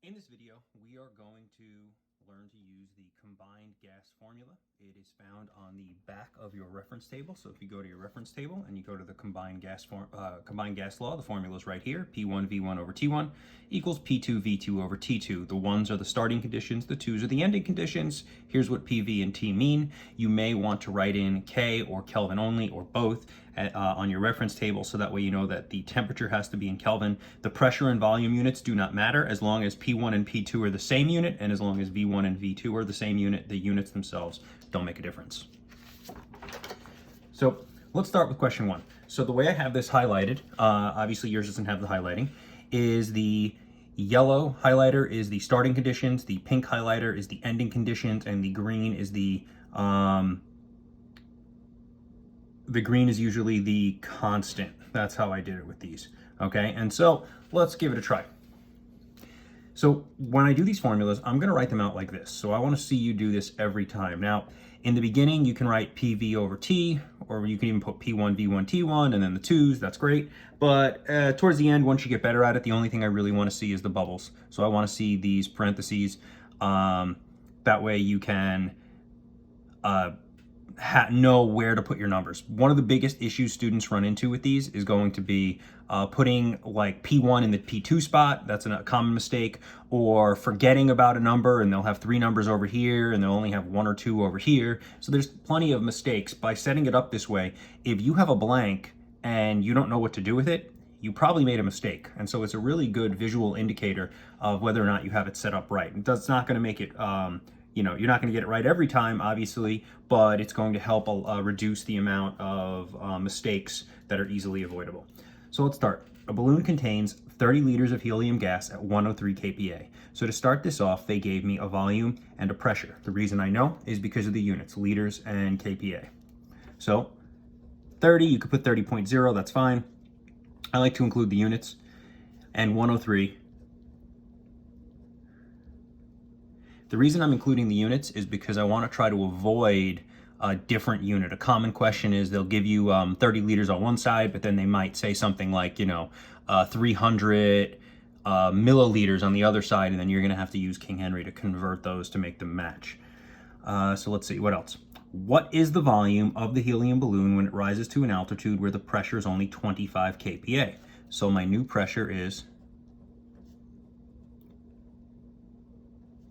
In this video, we are going to learn to use the combined gas formula. It is found on the back of your reference table. So if you go to your reference table and you go to the combined gas law, the formula is right here. P1V1 over T1 equals P2V2 over T2. The ones are the starting conditions, the twos are the ending conditions. Here's what PV and T mean. You may want to write in K or Kelvin only or both on your reference table, so that way you know that the temperature has to be in Kelvin. The pressure and volume units do not matter as long as P1 and P2 are the same unit, and as long as V1 and V2 are the same unit, the units themselves don't make a difference. So let's start with question one. So the way I have this highlighted, obviously yours doesn't have the highlighting, is the yellow highlighter is the starting conditions, the pink highlighter is the ending conditions, and the green is the green is usually the constant. That's how I did it with these. Okay, and so let's give it a try. So when I do these formulas, I'm gonna write them out like this. So I wanna see you do this every time. Now, in the beginning, you can write PV over T, or you can even put P1, V1, T1, and then the twos, that's great. But towards the end, once you get better at it, the only thing I really wanna see is the bubbles. So I wanna see these parentheses. That way you can know where to put your numbers. One of the biggest issues students run into with these is going to be putting like P1 in the P2 spot. That's a common mistake. Or forgetting about a number and they'll have three numbers over here and they'll only have one or two over here. So there's plenty of mistakes. By setting it up this way, if you have a blank and you don't know what to do with it, you probably made a mistake. And so it's a really good visual indicator of whether or not you have it set up right. It's not going to make it you're not going to get it right every time, obviously, but it's going to help reduce the amount of mistakes that are easily avoidable. So let's start. A balloon contains 30 liters of helium gas at 103 kPa. So to start this off, they gave me a volume and a pressure. The reason I know is because of the units, liters and kPa. So 30, you could put 30.0, that's fine. I like to include the units. And 103. The reason I'm including the units is because I want to try to avoid a different unit. A common question is they'll give you 30 liters on one side, but then they might say something like, 300 milliliters on the other side, and then you're going to have to use King Henry to convert those to make them match. So let's see, what else? What is the volume of the helium balloon when it rises to an altitude where the pressure is only 25 kPa? So my new pressure is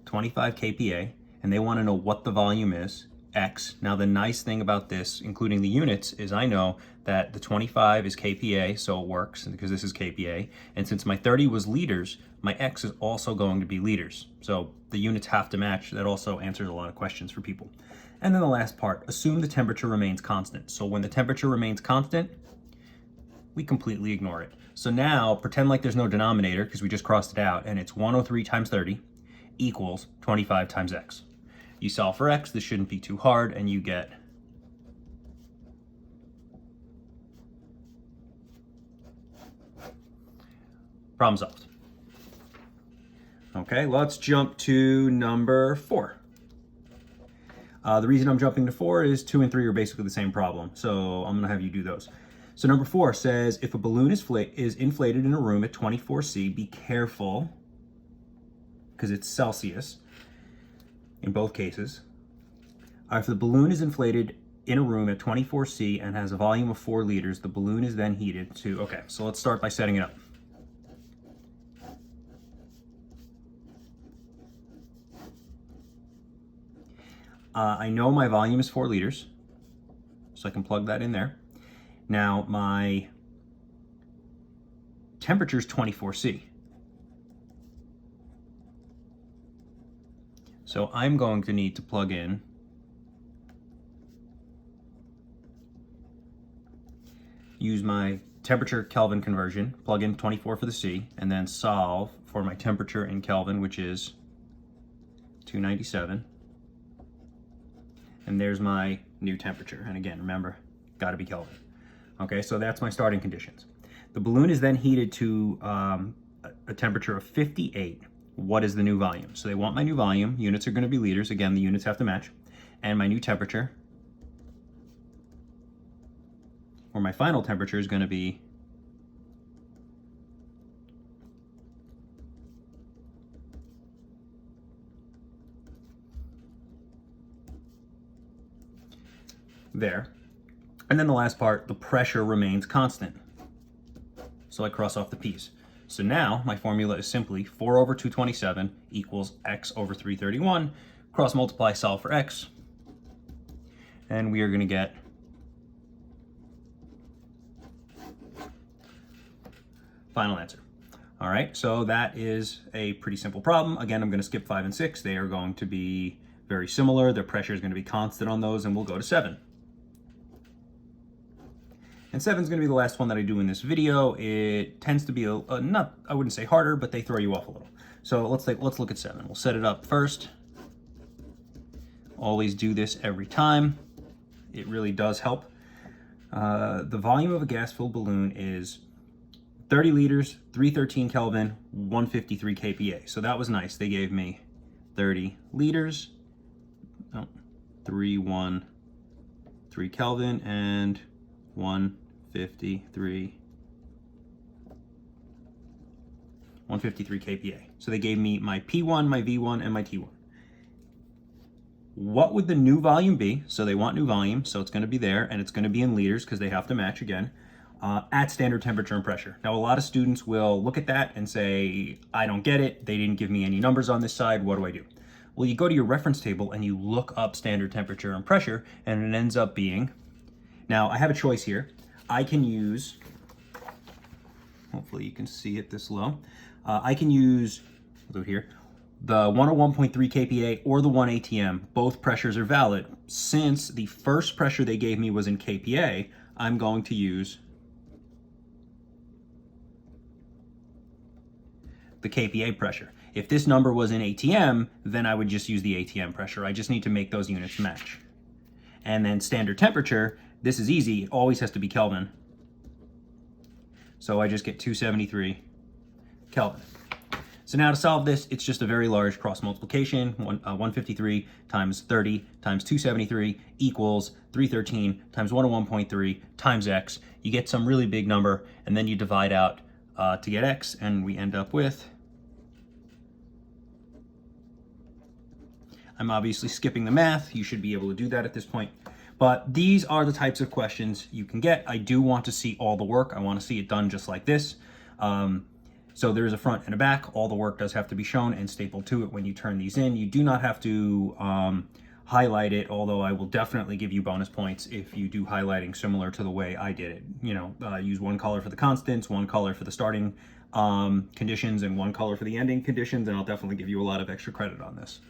25 kPa, and they want to know what the volume is, X. Now the nice thing about this, including the units, is I know that the 25 is kPa, so it works because this is kPa, and since my 30 was liters, my X is also going to be liters. So the units have to match. That also answers a lot of questions for people. And then the last part, assume the temperature remains constant. So when the temperature remains constant, we completely ignore it. So now pretend like there's no denominator because we just crossed it out, and it's 103 times 30 equals 25 times x. You solve for x, this shouldn't be too hard, and you get problem solved. Okay, let's jump to number 4. The reason I'm jumping to 4 is 2 and 3 are basically the same problem, so I'm gonna have you do those. So number 4 says, if a balloon is inflated in a room at 24 C, be careful, because it's Celsius in both cases. If the balloon is inflated in a room at 24 C and has a volume of 4 liters, the balloon is then heated to, okay, so let's start by setting it up. I know my volume is 4 liters, so I can plug that in there. Now my temperature is 24 C. So I'm going to need to plug in use my temperature Kelvin conversion, plug in 24 for the C, and then solve for my temperature in Kelvin, which is 297. And there's my new temperature. And again, remember, gotta be Kelvin. Okay, so that's my starting conditions. The balloon is then heated to a temperature of 58. What is the new volume? So they want my new volume. Units are going to be liters. Again, the units have to match. And my new temperature, or my final temperature, is going to be there. And then the last part, the pressure remains constant. So I cross off the p's. So now my formula is simply 4 over 227 equals x over 331. Cross multiply, solve for x. And we are going to get final answer. All right, so that is a pretty simple problem. Again, I'm going to skip 5 and 6. They are going to be very similar. Their pressure is going to be constant on those, and we'll go to 7. And 7 is going to be the last one that I do in this video. It tends to be not, I wouldn't say harder, but they throw you off a little. So let's look at 7. We'll set it up first. Always do this every time. It really does help. The volume of a gas-filled balloon is 30 liters, 313 Kelvin, 153 kPa. So that was nice. They gave me 30 liters, 313 Kelvin, and 153 kPa. So they gave me my P1, my V1, and my T1. What would the new volume be? So they want new volume, so it's going to be there, and it's going to be in liters because they have to match again. At standard temperature and pressure. Now, a lot of students will look at that and say, I don't get it. They didn't give me any numbers on this side. What do I do? Well, you go to your reference table and you look up standard temperature and pressure, and it ends up being, now I have a choice here. I can use, hopefully you can see it this low. I can use, we'll do here, the 101.3 kPa or the 1 atm. Both pressures are valid. Since the first pressure they gave me was in kPa, I'm going to use the kPa pressure. If this number was in ATM, then I would just use the ATM pressure. I just need to make those units match. And then standard temperature, this is easy. It always has to be Kelvin. So I just get 273 Kelvin. So now to solve this, it's just a very large cross multiplication. 153 times 30 times 273 equals 313 times 101.3 times x. You get some really big number, and then you divide out to get x, and we end up with, I'm obviously skipping the math. You should be able to do that at this point. But these are the types of questions you can get. I do want to see all the work. I want to see it done just like this. So there's a front and a back. All the work does have to be shown and stapled to it when you turn these in. You do not have to highlight it, although I will definitely give you bonus points if you do highlighting similar to the way I did it. You know, use one color for the constants, one color for the starting conditions, and one color for the ending conditions, and I'll definitely give you a lot of extra credit on this.